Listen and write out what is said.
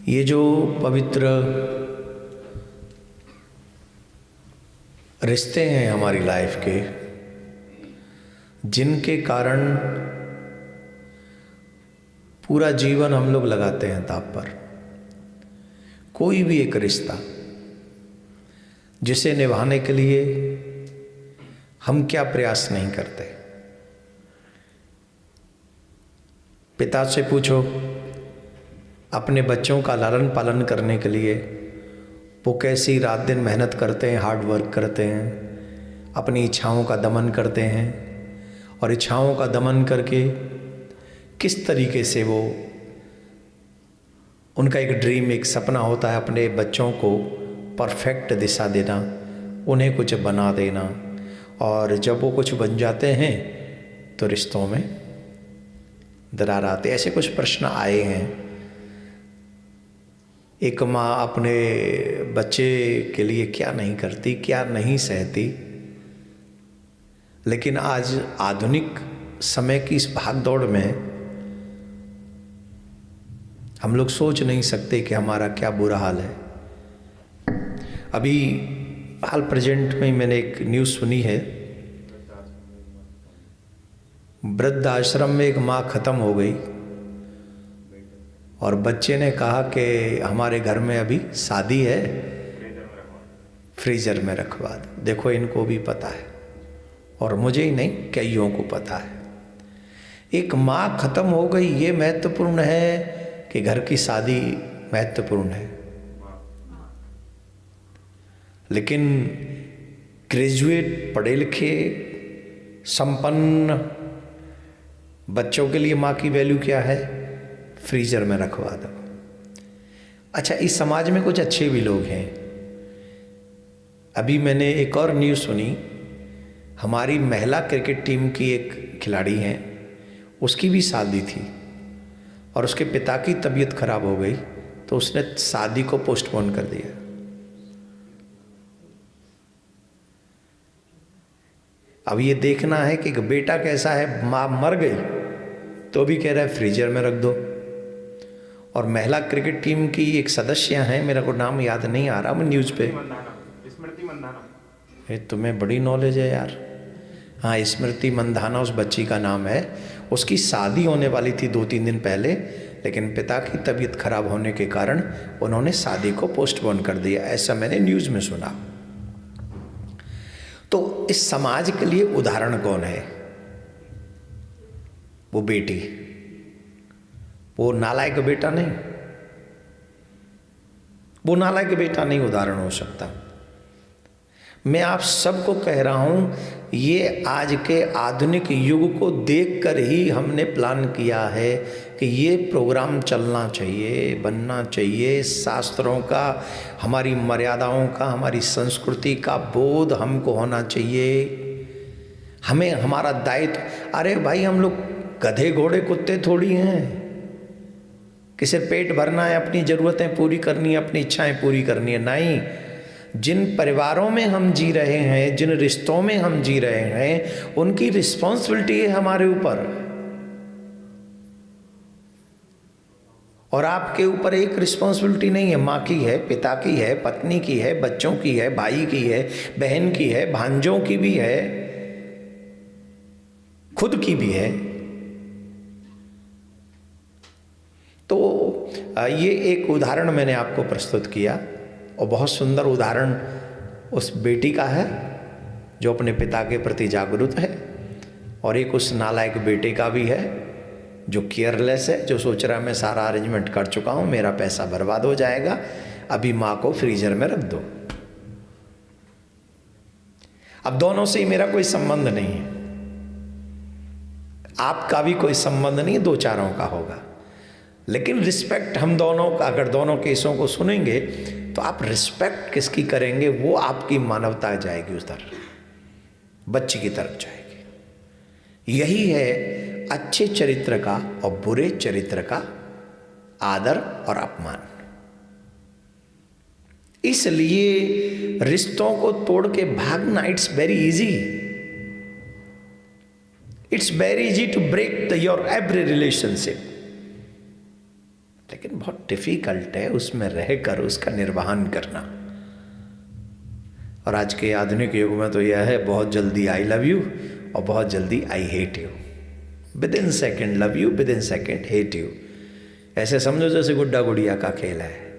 ये जो पवित्र रिश्ते हैं हमारी लाइफ के, जिनके कारण पूरा जीवन हम लोग लगाते हैं ताप पर, कोई भी एक रिश्ता जिसे निभाने के लिए हम क्या प्रयास नहीं करते। पिता से पूछो, अपने बच्चों का लालन पालन करने के लिए वो कैसी रात दिन मेहनत करते हैं, हार्ड वर्क करते हैं, अपनी इच्छाओं का दमन करते हैं, और इच्छाओं का दमन करके किस तरीके से वो, उनका एक ड्रीम, एक सपना होता है अपने बच्चों को परफेक्ट दिशा देना, उन्हें कुछ बना देना, और जब वो कुछ बन जाते हैं तो रिश्तों में दरार आते। ऐसे कुछ प्रश्न आए हैं। एक माँ अपने बच्चे के लिए क्या नहीं करती, क्या नहीं सहती, लेकिन आज आधुनिक समय की इस भागदौड़ में हम लोग सोच नहीं सकते कि हमारा क्या बुरा हाल है। अभी हाल प्रेजेंट में मैंने एक न्यूज़ सुनी है, वृद्ध आश्रम में एक माँ ख़त्म हो गई और बच्चे ने कहा कि हमारे घर में अभी शादी है, फ्रीजर में रखवा दो। देखो, इनको भी पता है, और मुझे ही नहीं, कईयों को पता है। एक माँ खत्म हो गई, ये महत्वपूर्ण है कि घर की शादी महत्वपूर्ण है। लेकिन ग्रेजुएट, पढ़े लिखे, संपन्न बच्चों के लिए माँ की वैल्यू क्या है? फ्रीजर में रखवा दो। अच्छा, इस समाज में कुछ अच्छे भी लोग हैं। अभी मैंने एक और न्यूज़ सुनी, हमारी महिला क्रिकेट टीम की एक खिलाड़ी हैं, उसकी भी शादी थी और उसके पिता की तबीयत खराब हो गई तो उसने शादी को पोस्टपोन कर दिया। अब ये देखना है कि बेटा कैसा है। माँ मर गई तो भी कह रहा है फ्रीजर में रख दो। और महिला क्रिकेट टीम की एक सदस्य हैं, मेरे को नाम याद नहीं आ रहा, मैं न्यूज़ पे, स्मृति मंदाना। तुम्हें बड़ी नॉलेज है यार। हाँ, स्मृति मंदाना उस बच्ची का नाम है। उसकी शादी होने वाली थी 2-3 दिन पहले, लेकिन पिता की तबीयत खराब होने के कारण उन्होंने शादी को पोस्टपोन कर दिया, ऐसा मैंने न्यूज़ में सुना। तो इस समाज के लिए उदाहरण कौन है? वो बेटी, वो नालायक बेटा नहीं, वो नालायक बेटा नहीं उदाहरण हो सकता। मैं आप सबको कह रहा हूं, ये आज के आधुनिक युग को देखकर ही हमने प्लान किया है कि ये प्रोग्राम चलना चाहिए, बनना चाहिए। शास्त्रों का, हमारी मर्यादाओं का, हमारी संस्कृति का बोध हमको होना चाहिए। हमें हमारा दायित्व, अरे भाई, हम लोग गधे घोड़े कुत्ते थोड़ी हैं कि सिर्फ पेट भरना है, अपनी ज़रूरतें पूरी करनी है, अपनी इच्छाएं पूरी करनी है। नहीं, जिन परिवारों में हम जी रहे हैं, जिन रिश्तों में हम जी रहे हैं, उनकी रिस्पॉन्सिबिलिटी है हमारे ऊपर, और आपके ऊपर एक रिस्पॉन्सिबिलिटी नहीं है। माँ की है, पिता की है, पत्नी की है, बच्चों की है, भाई की है, बहन की है, भांजों की भी है, खुद की भी है। तो ये एक उदाहरण मैंने आपको प्रस्तुत किया, और बहुत सुंदर उदाहरण उस बेटी का है जो अपने पिता के प्रति जागरूक है, और एक उस नालायक बेटे का भी है जो केयरलेस है, जो सोच रहा है मैं सारा अरेंजमेंट कर चुका हूँ, मेरा पैसा बर्बाद हो जाएगा, अभी माँ को फ्रीजर में रख दो। अब दोनों से ही मेरा कोई संबंध नहीं है, आपका भी कोई संबंध नहीं, दो चारों का होगा, लेकिन रिस्पेक्ट हम दोनों का, अगर दोनों केसों को सुनेंगे तो आप रिस्पेक्ट किसकी करेंगे? वो आपकी मानवता जाएगी उस तरफ, बच्ची की तरफ जाएगी। यही है अच्छे चरित्र का और बुरे चरित्र का आदर और अपमान। इसलिए रिश्तों को तोड़ के भागना, it's very easy, it's very easy to break your every relationship. लेकिन बहुत डिफिकल्ट है उसमें रहकर उसका निर्वहन करना। और आज के आधुनिक युग में तो यह है, बहुत जल्दी आई लव यू और बहुत जल्दी I hate you. With in second love you, with in second hate you. ऐसे समझो जैसे गुड्डा गुड़िया का खेल है।